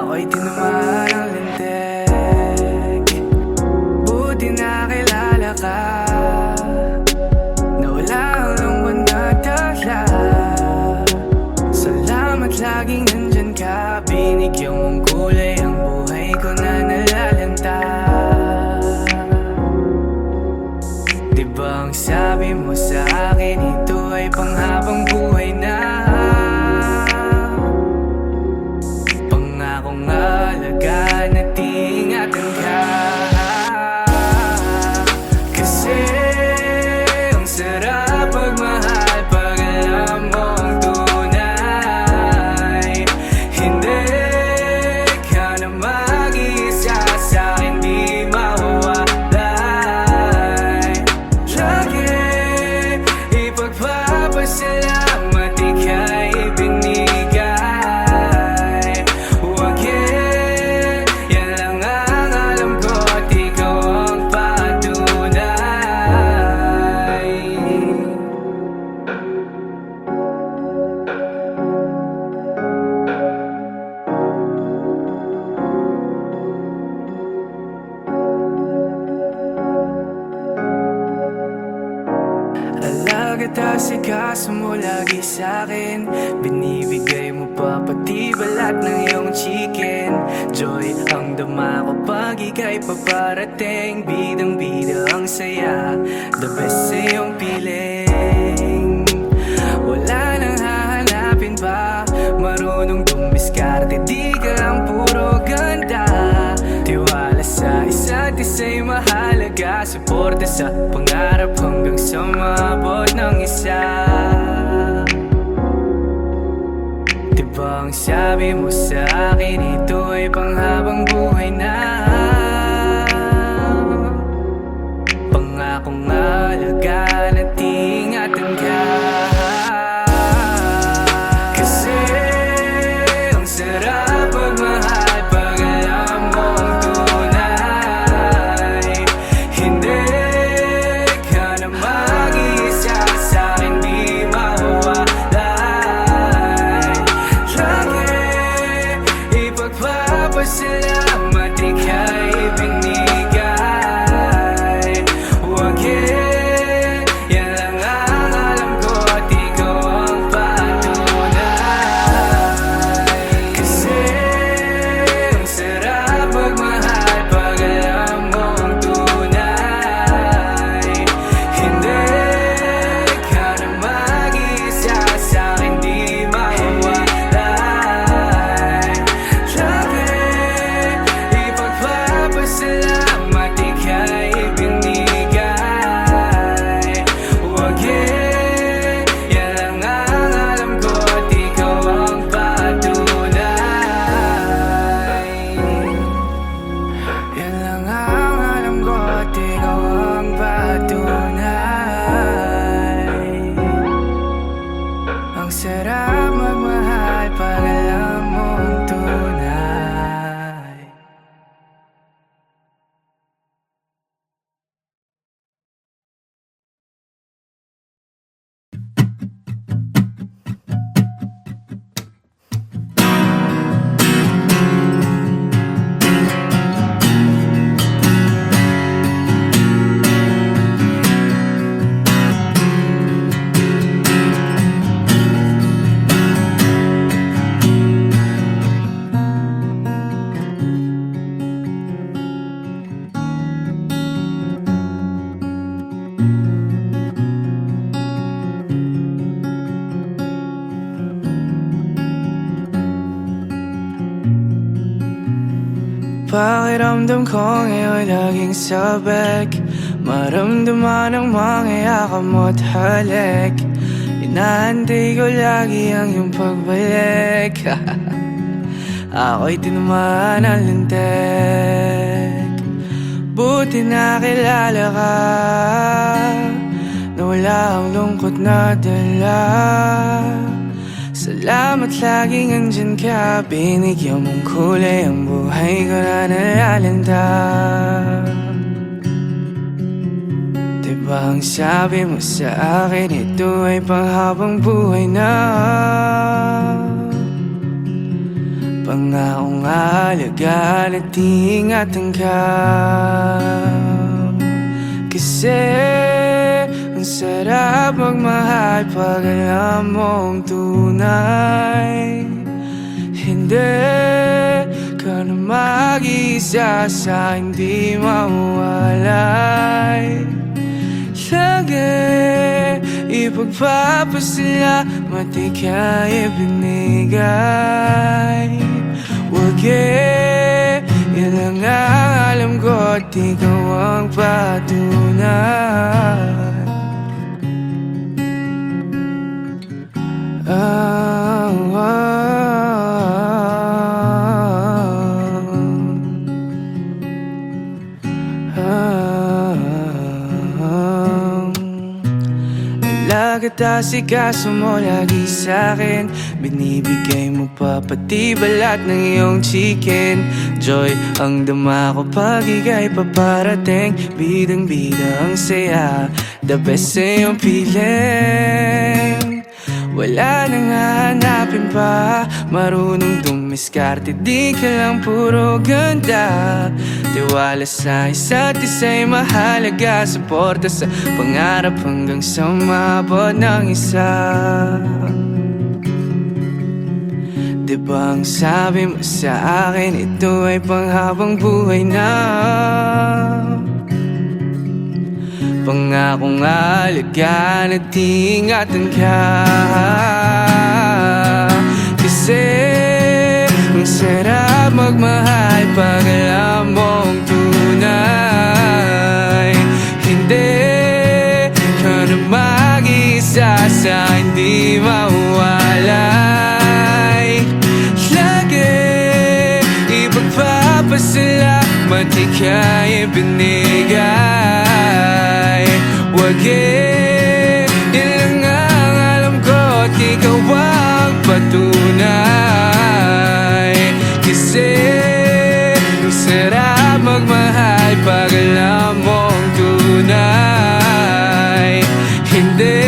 Ako'y tinamaan ng lintik. Buti nakilala ka, nawala ang lungkot na dala. Salamat laging nandyan ka, binigyan mong kulay ang buhay ko na nalalanta. Diba ang sabi mo sa akin, ito ay panghabang buhay na. Pangakong alagaan at ingatan ka. Kasi ang sarap magmahal pag alam mong tunay. Hindi ka na mag-iisa sa'kin, di mawawalay. Lagi ipagpapasalamat ika'y binigay. Huwag yan lang ang alam ko at ikaw ang patunay. Alaga asikaso mo lagi sa'kin, binibigay mo pa pati balat ng iyong chicken. Joy ang dama ko pag ika'y paparating, bidang-bida ang saya, the best sa iyong piling. Wala nang hahanapin pa, marunong dumiskarte, di ka lang puro ganda. Tiwala sa isa't isa'y mahalaga, suporta sa pangarap hanggang sa maabot ng isa. Diba ang sabi mo sa akin, ito ay panghabang buhay na. Pangakong alagaan at ingatan ka. Kasi ang sarap magmahal pag alam mong tunay. Hindi ka na mag-iisa sa'kin, di mawawalay. Lagi ipagpapasalamat ika'y binigay. Huwag yan lang ang alam ko at ikaw ang patunay. Kasi ang sarap magmahal pag alam mong tunay. Hindi ka na mag-iisa sa'kin, di mawawalay. Lagi ipagpapasalamat ika'y binigay. Huwag yan lang ang alam ko at ikaw ang patunay. Yan lang ang alam ko at ikaw ang patunay. Ang sarap magmahal pag alam mong tunay. Pakiramdam ko ngayon laging sabik, maramdaman ang mga yakap mo't halik. Inaantay ko lagi ang iyong pagbalik. Ako'y tinamaan ng lintik. Buti nakilala ka, nawala ang lungkot na dala. Salamat laging andyan ka, binigyan mong kulay ang buhay ko na nalalanta. Diba ang sabi mo sa akin, ito ay panghabang buhay na. Pangaong alagaan at ingatan ka. Kasi ang sarap magmahal pag alam mong tunay. Hindi ka na mag-isa sa hindi mawalay. Lagi ipagpapasalamat ika'y ibinigay. Wag yan lang ang alam ko at ikaw ang patunay. Nagkatasigaso mo lagi sa'kin. Binibigay mo pa pati balat ng iyong chicken. Joy ang dama ko pag ika'y paparating. Bidang-bida ang saya, the best sa iyong piling. Wala nang hahanapin pa, marunong dumiskarte, di ka lang puro ganda. Tiwala sa isa't isa'y mahalaga, suporta sa pangarap hanggang sa maabot ng isa. Diba ang sabi mo sa akin, ito ay panghabang buhay na. Pangakong alagaan at ingatan ka. Kasi ang sarap magmahal pag alam mong tunay. Hindi ka na mag-isa sa hindi mawalay. Lagi ipagpapasalamat ika'y ibinigay. Wag yan lang ang alam ko at ikaw ang patunay. Kasi ang sarap magmahal pag alam mong tunay. Hindi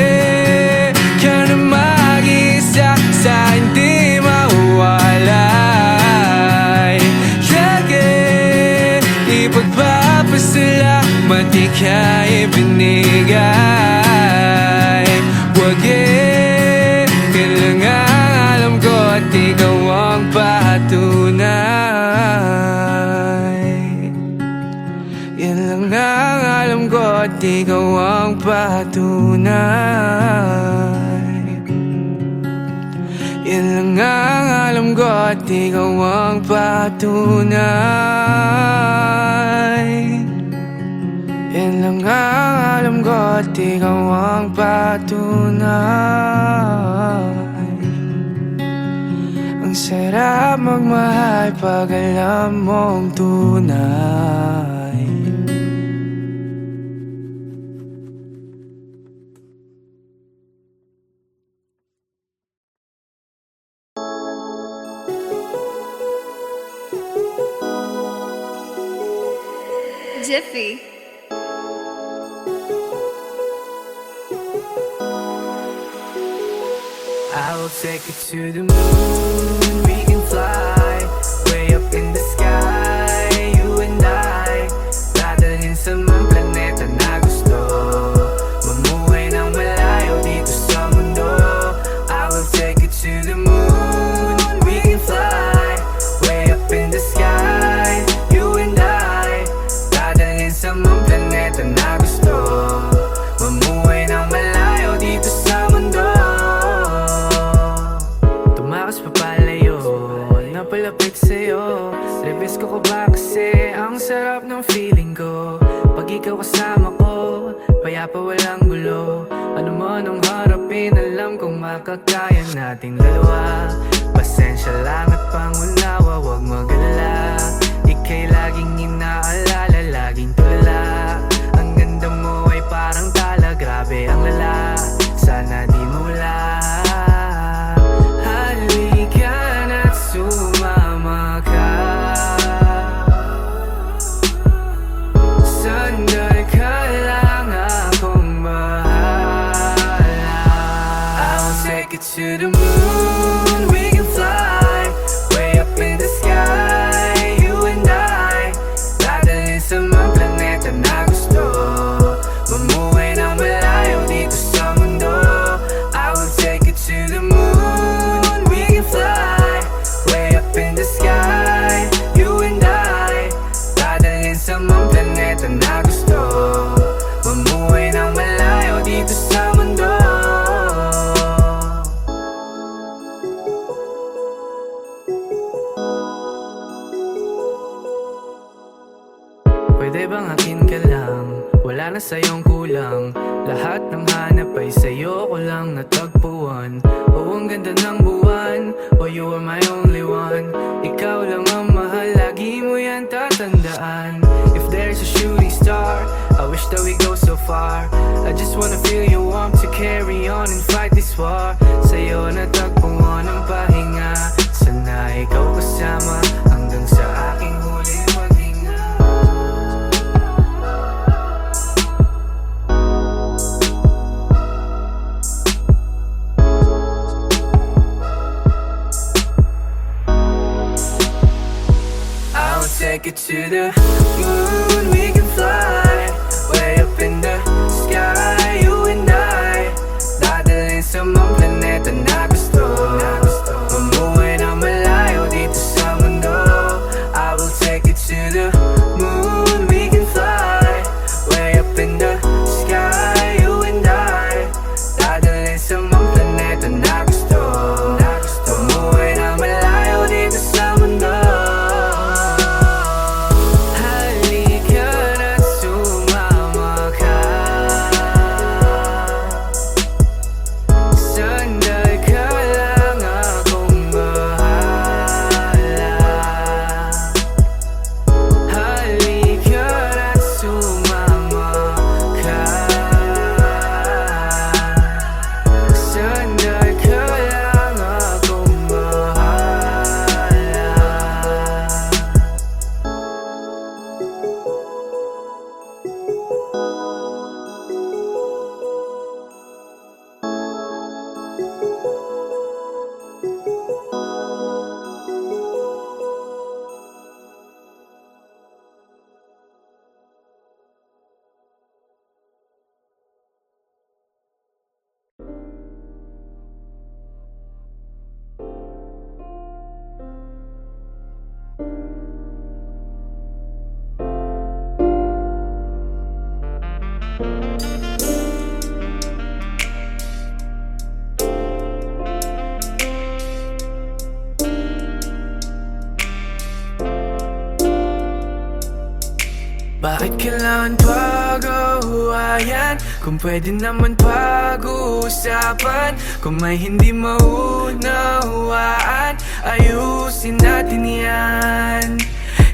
ka na mag-isa sa hindi mawalay. Lagi ipagpapasalamat ika'y ibinigay. Wag yan lang ang alam ko at ikaw ang patunay. Yan lang ang alam ko at ikaw ang patunay. Yan lang ang alam ko at ikaw ang patunay. Yan lang ang alam ko at ikaw ang patunay. Ang sarap magmahal pag alam mong tunay. Jiffy. I will take you to the moon. We can fly way up in the sky. You and I, dadalhin sa mga planeta na gusto. Mamuhay ng malayo dito sa mundo. I will take you to the moon. We can fly way up in the sky. You and I, dadalhin sa mga planeta na gusto. Mamuhay ng malayo dito sa mundo. Napalapit sa'yo, reviews ko ba kasi ang sarap ng feeling ko. Pag ikaw kasama ko, payapa walang gulo. Ano man ang harapin, alam kong makakaya nating dalawa. Pasensya lang at pangunawa, wag mag-alala. Ika'y laging inaalala, laging tulala. Ang ganda mo ay parang tala, grabe ang lala. Sana di mawala. Sumama ka, sandal ka lang akong bahala. I will take you to the moon. We can fly way up Pwede bang akin ka lang? Wala na sa'yong kulang. Lahat ng hanap ay sa'yo ko lang natagpuan. Oh, ang ganda ng buwan. Oh, you are my only one. Ikaw lang ang mahal, lagi mo yan tatandaan. If there's a shooting star, I wish that we go so far. I just wanna feel your warmth to carry on and fight this war. Sa'yo natagpuan ang pahinga. Sana ikaw kasama hanggang sa aking huling maghinga. I'll take it to the moon, we can fly way up in the sky, you and I. Dadalhin sa mga planeta na gusto. Umuwi na malayo dito sa mundo. I will take it to the moon, we can fly way up in the sky, you and I. Dadalhin sa mga planeta na gusto. Umuwi na malayo dito sa mundo. Halika na't sumama ka. Sandal ka lang, akong bahala. Halika na't sumama ka. Sandal ka lang, akong bahala. Bakit kailangan pag-awayan kung pwede naman pag-uusapan? Kung may hindi maunawaan, ayusin natin yan.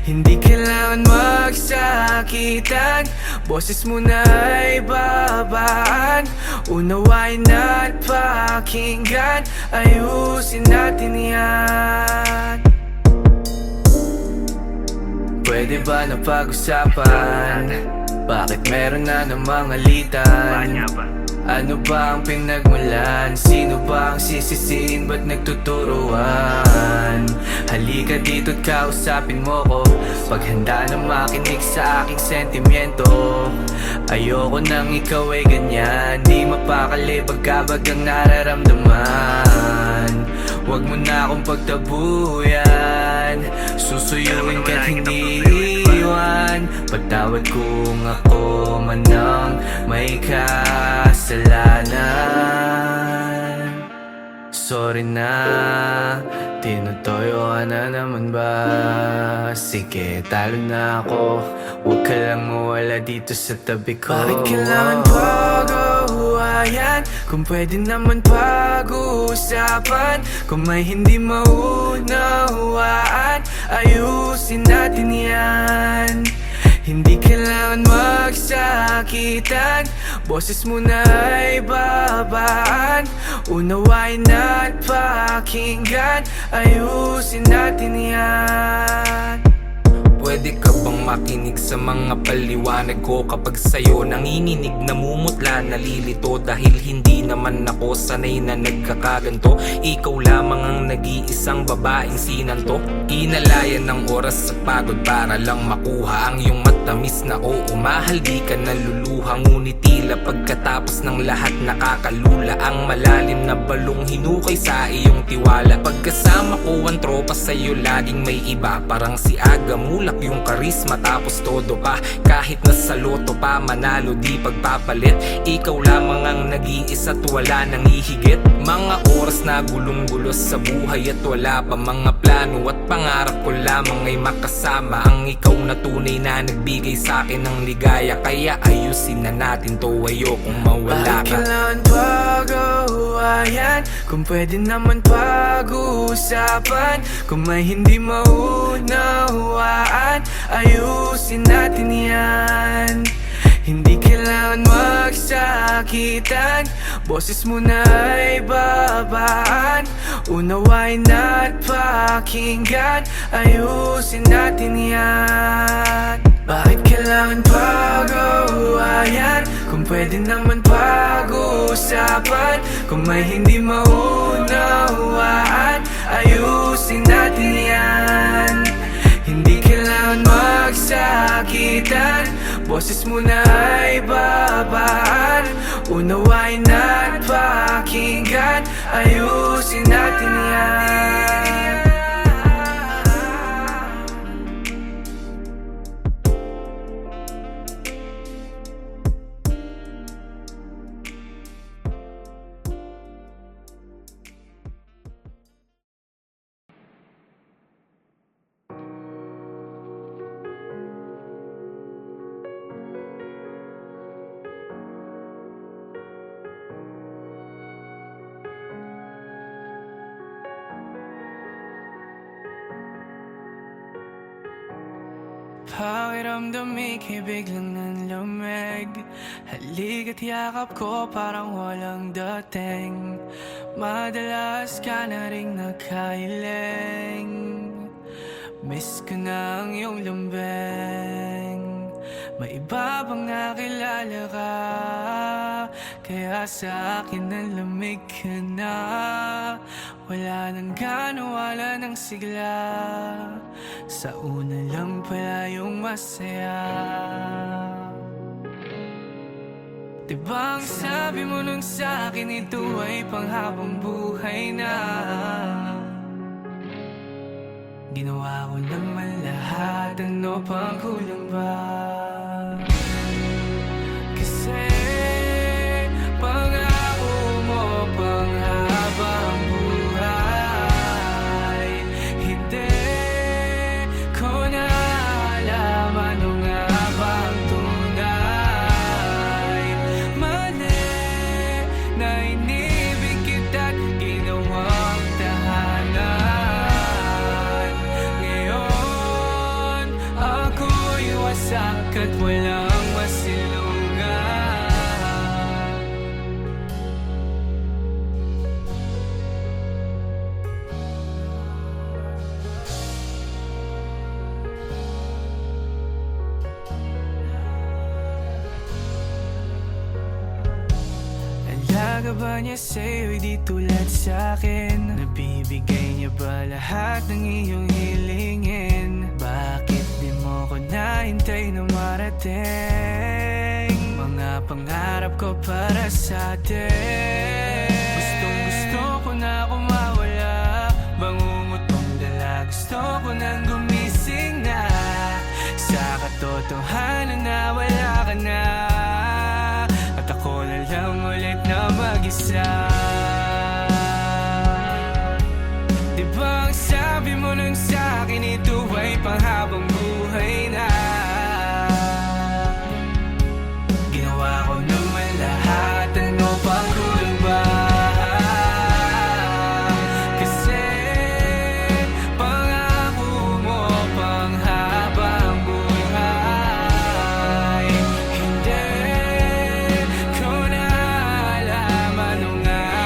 Hindi kailangan magsakitan, boses mo na ay babaan. Unawain at pakinggan, ayusin natin yan. Pwede ba na pag-usapan? Bakit meron na namang alitan? Ano ba ang pinagmulan? Sino ba ang sisisiin? Ba't nagtuturuan? Halika dito't kausapin mo ko. Paghanda na makinig sa aking sentimiento. Ayoko nang ikaw ay ganyan. Di mapakali pagkabagang nararamdaman. Huwag mo na akong pagtabuyan. Susuyuin ka't hindi iwan. Patawad kung ako man ang may kasalanan. Sorry na, tinutoyo ka na naman ba? Sige, talo na ako. Huwag ka lang mawala dito sa tabi ko. Bakit kailangan pag-awayan kung pwede naman pag-uusapan? Kung may hindi maunawaan, ayusin natin yan. Hindi kailangan magsakitan, boses mo na ay babaan. Unawain at pakinggan, ayusin natin yan. Pwede ka bang makinig sa mga paliwanag ko? Kapag sa'yo nanginginig, namumutla, nalilito. Dahil hindi naman ako sanay na nagkakaganto. Ikaw lamang ang nag-iisang babaeng sinanto. Inalayan ng oras sa pagod para lang makuha ang iyong matamis na oo. Mahal, di ka naluluha, ngunit tila pagkatapos ng lahat nakakalula. Ang malalim na balong hinukay sa iyong tiwala. Pagkasama ko ang tropa sa'yo laging may iba. Parang si Aga Mulak yung karisma, tapos todo pa. Kahit nasa loto pa manalo di pagpapalit. Ikaw lamang ang nag-iisa't wala nang ihigit. Mga oras na gulong-gulos sa buhay at wala pa mga plano at pangarap ko lamang ay makasama ang ikaw na tunay na nagbibigay magbigay sa'kin ng ligaya. Kaya ayusin na natin to, ayokong mawala Bakit ka. kailangan pag-awayan kung pwede naman pag-uusapan? Kung may hindi maunawaan, ayusin natin yan. Hindi kailangan magsakitan, boses mo na ay babaan. Unawain at pakinggan, ayusin natin yan. Bakit kailangan pag-awayan kung pwede naman pag-uusapan? Kung may hindi maunawaan, ayusin natin yan. Hindi kailangan magsakitan, boses mo na ay babaan. Unawain at pakinggan, ayusin natin yan. Pakiramdam ika'y biglang nanlamig. Halika't yakap ko parang walang dating. Madalas ka na ring nakahiling. Miss ko na ang iyong lambing. May iba bang nakilala ka? Kaya sa akin nalamig ka na. Wala nang gana, wala nang sigla. Sa una lang pala yung masaya. Diba ang sabi mo nung sa'kin, ito ay panghabang buhay na. Ginawa ko naman lahat, ano pang kulang ba? Kasi pangako mo panghabang buhay. Hindi ko na alam ano nga bang tunay. Mali na inibig kita't ginawang tahanan. Ngayon ako'y wasak at walang masilungan. Alaga ba niya sa'yo'y di tulad sa'kin? Nabibigay niya ba lahat ng iyong hilingin? Bakit di mo ko nahintay na marating? Mga pangarap ko para sa atin. Gustong gusto ko na kumawala. Bangungot mong dala, gusto ko nang gumising na. Sa katotohanan na wala ka na. At ako na lang ulit na mag-isa. Diba ang sabi mo nung sa'kin, ito ay panghabang buhay na. Ginawa ko naman lahat, ano pang kulang ba? Kasi pangako mo panghabang buhay. Hindi ko na alam ano nga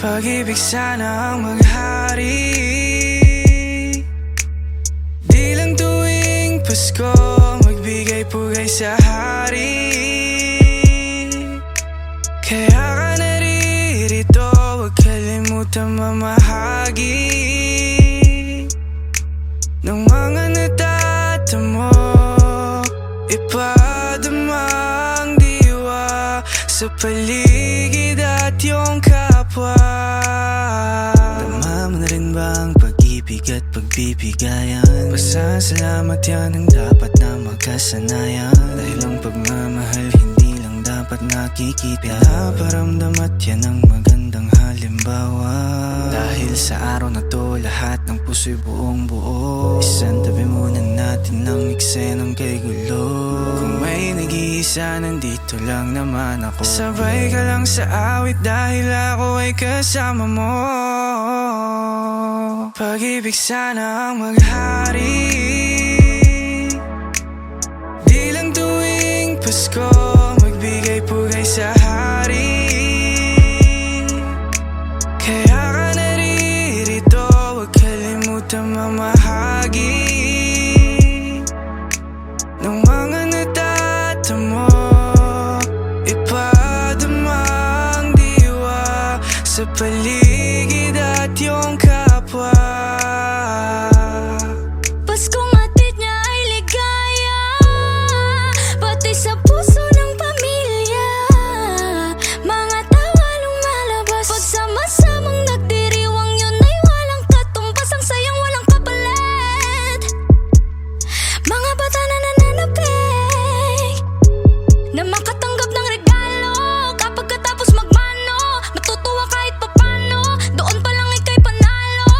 Pag-ibig sana ang maghari, di lang tuwing Pasko magbigay pugay sa hari. Kaya ka naririto, huwag kalimutan mamahagi ng mga natatamo. Ipadama ang diwa sa paligid at iyong kapwa. Dama mo na rin ba ang pag-ibig at pagbibigayan? Pasasalamat yan ang dapat na magkasanayan. Dahil ang pagmamahal hindi lang dapat nakikita, paramdam at yan ang magandang halimbawa. Dahil sa araw na to lahat ng puso'y buong buo. Isantabi muna natin ang eksenang kay gulo. Kung may nag-iisa nandito lang naman ako. Sabay ka lang sa awit dahil ako ay kasama mo. Pag-ibig sana ang maghari, di lang tuwing Pasko magbigay pugay sa hari. Kaya ka naririto, huwag kalimutan mamahagi ng mga natatamo. Ipadama ang diwa sa paligid at iyong kapwa. Paskong hatid niya ay ligaya, pati sa puso ng pamilya. Mga tawa lumalabas pagsama-samang nagdiriwang, yun ay walang katumbas. Ang sayang walang kapalit. Mga bata na nananapik na makatanggap ng regalo. Kapag katapos magmano, matutuwa kahit papano. Doon pa lang ika'y panalo.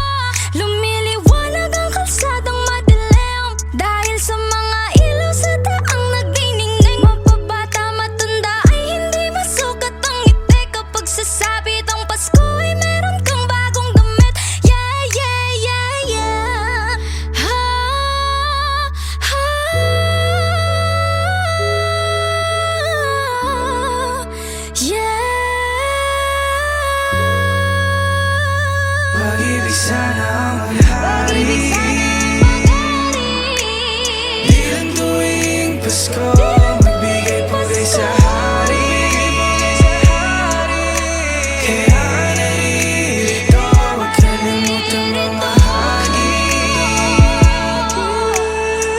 Lumiliwanag ang kalsadang madilim dahil sa mga ilaw sa daang nagniningning. Mapabata matanda ay hindi masukat ang ngiti kapag sasabit ang Pasko ay meron kang bagong damit. Yeah, yeah, yeah, yeah. Ha, ha. Yeah. Pag-ibig sana ang maghari, di lang tuwing Pasko magbigay pugay sa hari. Kaya ka naririto, huwag kalimutan mamahagi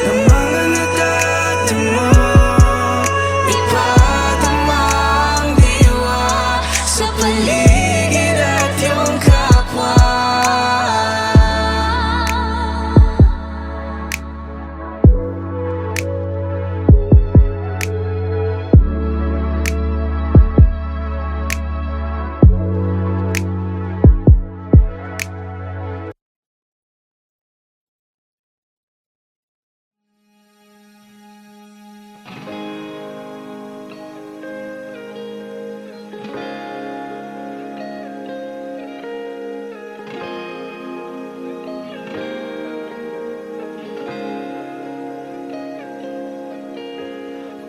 ng mga natatamo. Ipadama ang diwa sa paligid at iyong kapwa.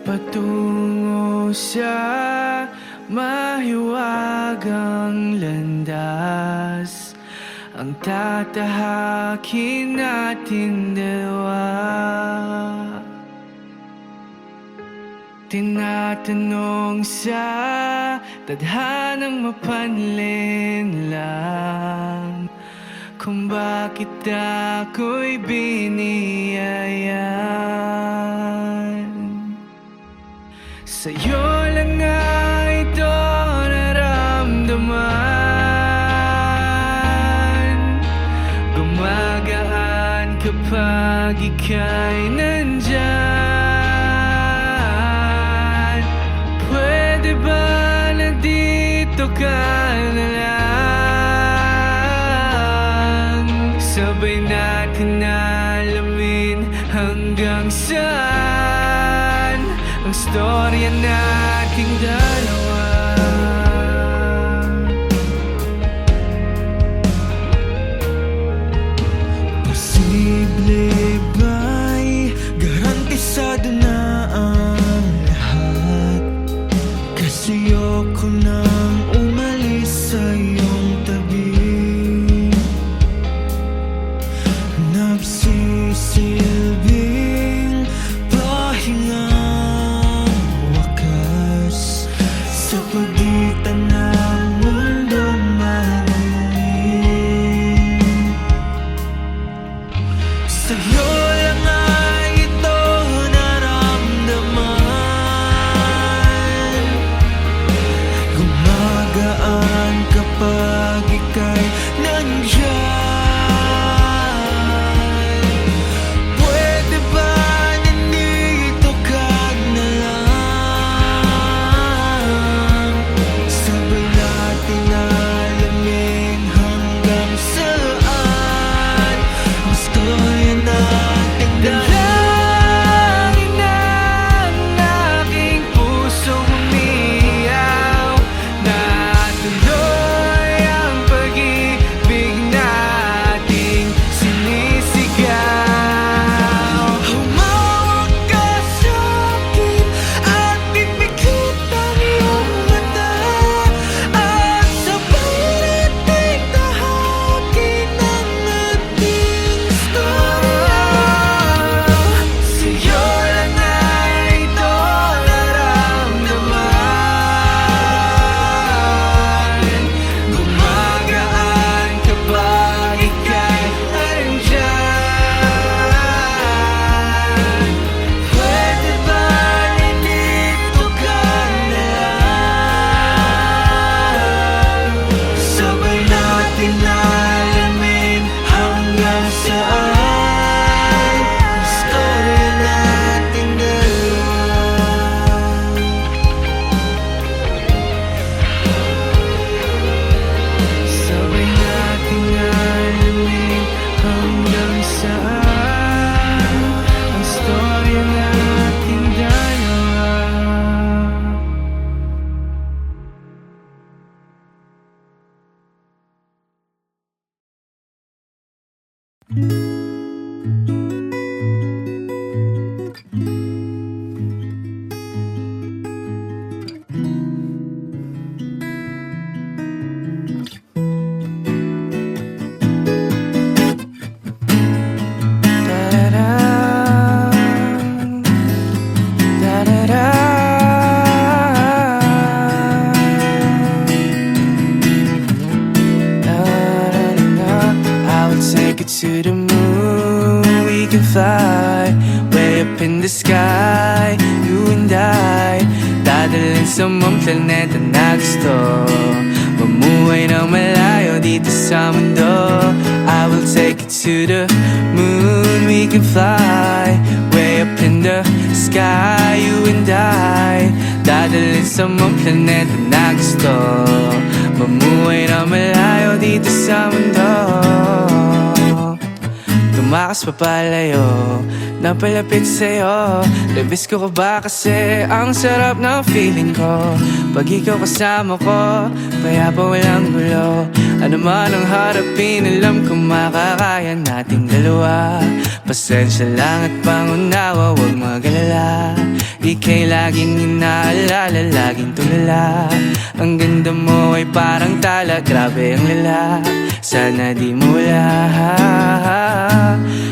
Patungo sa mahiwagang landas, ang tatahakin natin dalawa. Tinatanong sa tadhanang mapanlin lang kung bakit ako'y biniyayan. Sa'yo lang nga ito naramdaman, gumagaan kapag ika'y nandyan. Pwede ba na dito ka na lang? istorya nating dalawa. Posible ba'y garantisado na ang lahat? Kasi ayoko nang umalis sa iyong tabi. Nagsisilbing pahingang wakas sa pagitan ng mundong madilim. Sa'yo lang ay ito naramdaman. Gumagaan kapag ika'y nandyan. Pwede ba nandito ka na lang? Sabay natin alamin hanggang saan gusto yan natin Dalangin ng aking pusong umiyaw na tuloy ang pag-ibig nating sinisigaw. Humawak ka sa'kin at ipikit ang iyong mata, at sabay nating tahakin ang ating istorya. Sa'yo lang ay ito naramdaman. Gumagaan kapag ika'y andyan. Pwede ba nandito ka na lang? Sabay natin alamin hanggang saan istorya nating dalawa. Sabay nating alamin hanggang saan ang storya nating dalawa. I will take it to the moon. We can fly way up in the sky. You and I, dadalhin sa mga planeta na gusto. Mamuhay ng malayo dito sa mundo. I will take it to the moon. We can fly way up in the sky. You and I, dadalhin sa mga planeta na gusto. Mamuhay ng malayo dito sa mundo. Tumakas pa palayo, napalapit sa'yo. Labis ko ka ba kasi ang sarap ng feeling ko. Pag ikaw kasama ko, payapa walang gulo. Ano man ang harapin, alam ko makakaya nating dalawa. Pasensya lang at pangunawa, huwag magalala. Ika'y laging inaalala, laging tulala. Ang ganda mo ay parang tala, grabe ang lala. Sana di mo wala.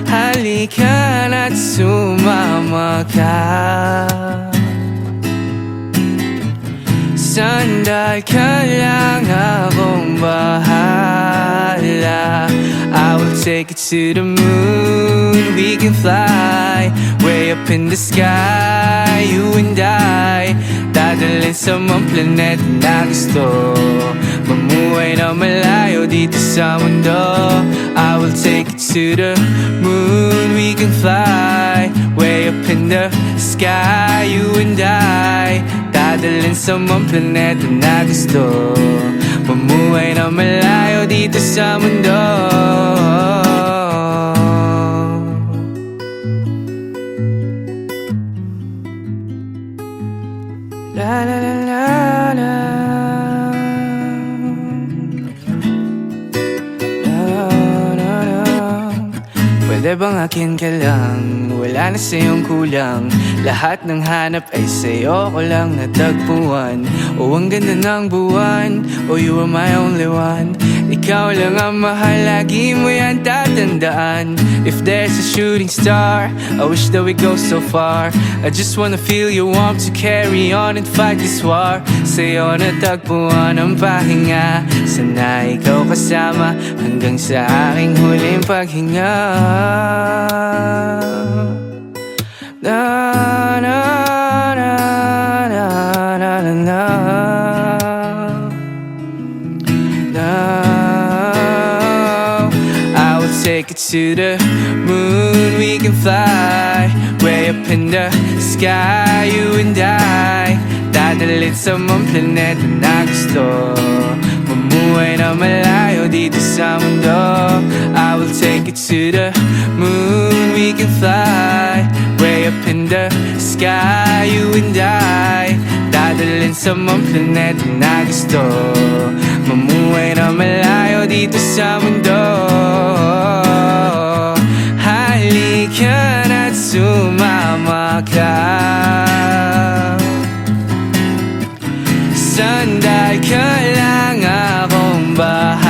Halika na't sumama ka. Sandal ka lang, akong bahala. I will take it to the moon. We can fly way up in the sky. You and I, dadalhin sa mga planeta na gusto. Mamuhay na malayo dito sa mundo. I will take it to the moon. We can fly way up in the sky. You and I, dadalhin sa mga planeta na gusto. Mamuhay na malayo dito sa mundo. La la la la la. La la la. Pwede bang akin ka lang? Wala na sa'yong kulang. Lahat ng hanap ay sa'yo ko lang natagpuan. O ang ganda ng buwan, o you are my only one. Ikaw lang ang mahal, lagi mo yan tatandaan. If there's a shooting star, I wish that we go so far. I just wanna feel your warmth to carry on and fight this war. Sa'yo natagpuan ang pahinga, sana ikaw kasama hanggang sa aking huling paghinga. Na na na na na na na. I will take it to the moon, we can fly way up in the sky, you and I. Dadalhin sa mga planeta na gusto, mamuhay na malayo dito sa mundo. I will take it to the moon, we can fly way up in the sky, you and I. Dadalhin sa mga planeta na gusto, mamuhay na malayo dito sa mundo. Halika na't sumama ka, sanday ka lang, akong bahala.